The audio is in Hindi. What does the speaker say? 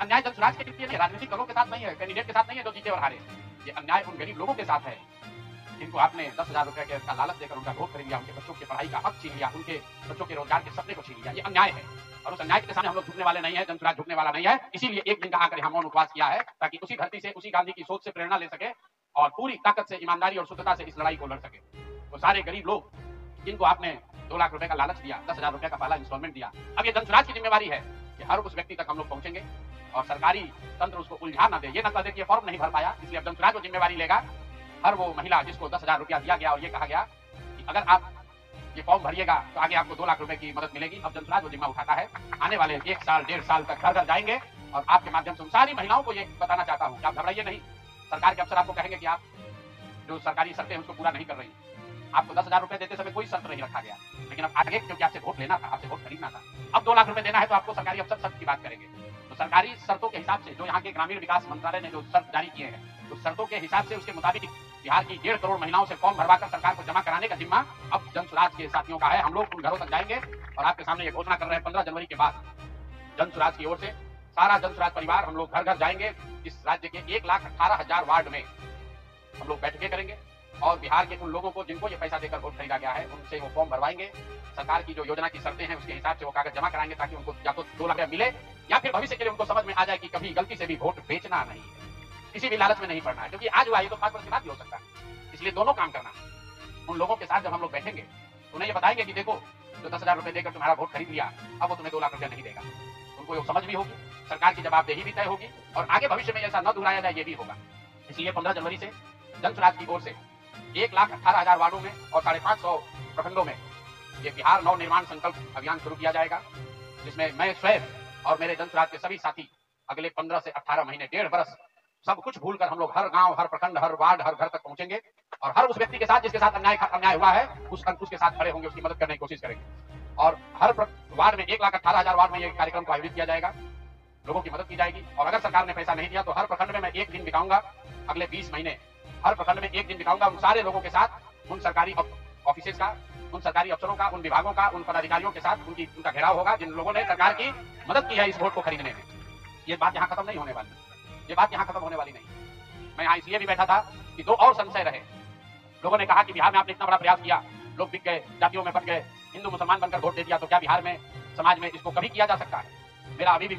अन्याय जनसुराज के लिए नहीं, राजनीतिक दलों के साथ नहीं है, कैंडिडेट के साथ नहीं है जो जीते और हारे। ये अन्याय उन गरीब लोगों के साथ है जिनको आपने 10,000 रुपए का लालच देकर उनका वोट खरीद लिया, उनके बच्चों की पढ़ाई का हक छीन लिया, उनके बच्चों के रोजगार के सपने को छीन लिया। ये अन्याय है और उस अन्याय के सामने हम लोग झुकने वाले नहीं है, जनसुराज झुकने वाला नहीं है। इसीलिए एक दिन का आकर हम मौन उपवास किया है ताकि उसी धरती से, उसी गांधी की सोच से प्रेरणा ले सके और पूरी ताकत से, ईमानदारी और शुद्धता से इस लड़ाई को लड़ सके। तो सारे गरीब लोग जिनको आपने 2 लाख रुपए का लालच दिया, 10,000 रुपए का पहला इंस्टॉलमेंट दिया, अब ये जनसुराज की जिम्मेवारी है कि हर उस व्यक्ति तक हम लोग पहुंचेंगे और सरकारी तंत्र उसको उलझा ना दे, ये ना कह दे कि ये फॉर्म नहीं भर पाया, इसलिए अब जनसुराज वो जिम्मेवारी लेगा। हर वो महिला जिसको 10,000 रुपया दिया गया और ये कहा गया कि अगर आप ये फॉर्म भरिएगा तो आगे आपको 2 लाख रुपए की मदद मिलेगी, अब जनसुराज वो जिम्मा उठाता है। आने वाले 1 साल 1.5 साल तक घर घर जाएंगे और आपके माध्यम से उन सारी महिलाओं को ये बताना चाहता हूँ कि आप घबराइए नहीं। सरकार के अफसर आपको कहेंगे कि आप जो सरकारी शर्तें हैं उसको पूरा नहीं कर रही। आपको 10,000 रुपए देते समय कोई शर्त नहीं रखा गया, लेकिन अब आगे क्योंकि आपसे वोट लेना था, आपसे वोट खरीदना था, अब 2 लाख रुपए देना है तो आपको सरकारी अफसर शर्त की बात करेंगे। तो सरकारी शर्तों के हिसाब से जो यहाँ के ग्रामीण विकास मंत्रालय ने जो शर्त जारी किए हैं, तो शर्तों के हिसाब से उसके मुताबिक बिहार की 1.5 करोड़ महिलाओं से फॉर्म भरवाकर सरकार को जमा कराने का जिम्मा अब जनसुराज के साथियों का है। हम लोग उन घरों तक जाएंगे और आपके सामने ये घोषणा कर रहे हैं 15 जनवरी के बाद जनसुराज की ओर से सारा जनसुराज परिवार हम लोग घर घर जाएंगे। इस राज्य के 1,18,000 वार्ड में हम लोग बैठकें करेंगे और बिहार के उन लोगों को जिनको ये पैसा देकर वोट खरीदा गया है उनसे वो फॉर्म भरवाएंगे। सरकार की जो योजना की शर्तें हैं उसके हिसाब से वो कागज जमा कराएंगे ताकि उनको या तो 2 लाख रुपया मिले या फिर भविष्य के लिए उनको समझ में आ जाए कि कभी गलती से भी वोट बेचना नहीं है, किसी भी लालच में नहीं पड़ना है, क्योंकि आज हुआ ये तो 5 वर्ष के बाद भी हो सकता है। इसलिए दोनों काम करना है। उन लोगों के साथ जब हम लोग बैठेंगे उन्हें ये बताएंगे कि देखो जो 10,000 रुपए देकर तुम्हारा वोट खरीद लिया अब वो तुम्हें 2 लाख रुपया नहीं देगा। उनको समझ भी होगी, सरकार की जवाबदेही भी तय होगी और आगे भविष्य में ऐसा न दोहराया जाए ये भी होगा। इसलिए 15 जनवरी से जनसुराज की ओर से 1,18,000 वार्डों में और 550 प्रखंडों में ये बिहार नव निर्माण संकल्प अभियान शुरू किया जाएगा, जिसमें मैं स्वयं और मेरे जनसुराज के सभी साथी अगले 15 से 18 महीने 1.5 बरस सब कुछ भूलकर हम लोग हर गांव, हर प्रखंड, हर वार्ड, हर घर तक पहुंचेंगे और हर उस व्यक्ति के साथ जिसके साथ अन्याय हुआ है उसके साथ खड़े होंगे, उसकी मदद करने की कोशिश करेंगे। और हर वार्ड में 1,18,000 वार्ड में ये कार्यक्रम को आयोजित किया जाएगा, लोगों की मदद की जाएगी। और अगर सरकार ने पैसा नहीं दिया तो हर प्रखंड में मैं 1 दिन बिताऊंगा, अगले 20 महीने हर प्रखंड में 1 दिन बिताऊंगा उन सारे लोगों के साथ, उन सरकारी ऑफिसेज का, उन सरकारी अफसरों का, उन विभागों का, उन पदाधिकारियों के साथ उनका घेराव होगा जिन लोगों ने सरकार की मदद की है इस वोट को खरीदने में। ये बात यहाँ खत्म नहीं होने वाली, ये बात यहाँ खत्म होने वाली नहीं। मैं यहाँ इसलिए भी बैठा था कि 2 और संशय रहे। लोगों ने कहा कि बिहार में आपने इतना बड़ा प्रयास किया, लोग बिक गए, जातियों में बट गए, हिंदू मुसलमान बनकर वोट दे दिया, तो क्या बिहार में समाज में इसको कभी किया जा सकता है? मेरा अभी भी